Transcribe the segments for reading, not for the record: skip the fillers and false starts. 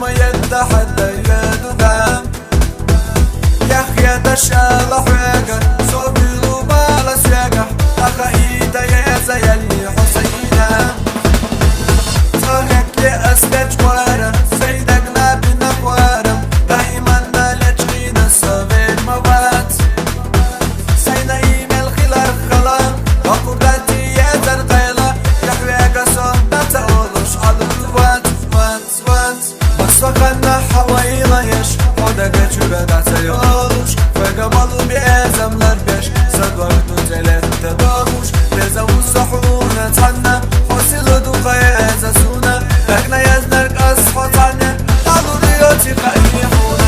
ما يتحدى يدودام يا أخي تشال حاجة صوبي وبالا سياقة أخايدا يا زيالي حسينا صارك يا أسكت جوارا سيدك نبي نقوارا دايما نالجينا الصبير موات سينا إيميل خلال خلا وقرداتي يا ترقيلا يحويك صوبة تقولش على الوات وات بس وقنا حويلا يش خودك جبدا تيولش فقبلوا بأزملر بيش صدوك نزلت تداغوش لزو الصحونة تحنا حسل دوقا يزاسونا لكنا يزنرك أصحطانا قالوا ريوتي قايحونا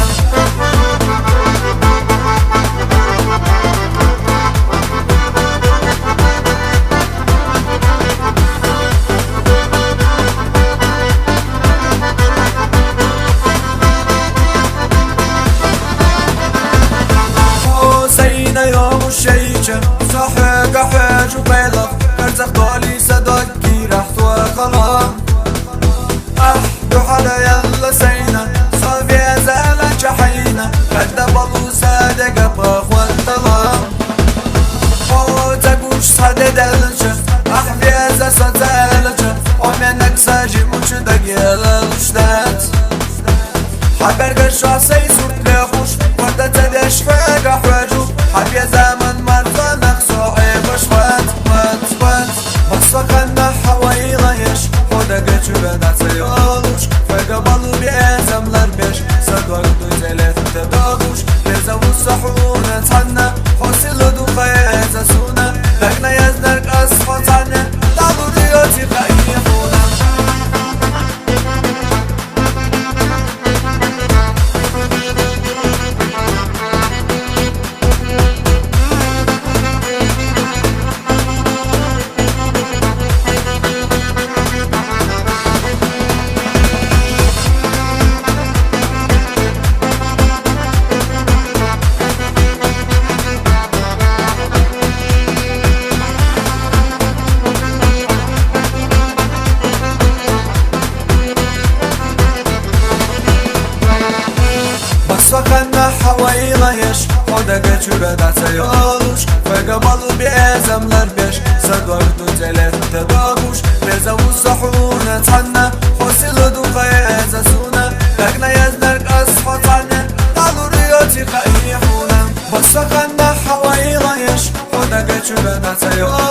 يوم الشيجة صحيك حاج وبيضة ارزق طولي صدقي رحت وخلام احدو حدا يلا سينا صافي زالة جحينا قد بلو صادق ابخ والطلام وتقوش صدى دلجة احفي ازا صدالجة ومنك ساجي مش دقيل الشتات حبرق الشعصي صورت ليخوش وردة تدش حاجة حواجو حبيا زمن مرضى نقصوعي باش وات بس وقنا حويلا يش خودك جبدا تيولوش فقبلوا بأزملر بيش صدوك دوزيلت تداغوش لزو الصحونة تحنا حسل دوقا يزاسونا لكنا يزنرك أصحطانا دعوا ريوتي قايحونا وقنا حويلا يش خودك جبدا تيولوش فقبلوا بأزملر بيش صدوك دوزيلت تداغوش لزو الصحونة تحنا حسل دوقا يزاسونا لكنا يزنرك أصحطانا قالوا ريوتي قايحونا بس وقنا حويلا يش خودك جبدا تيولوش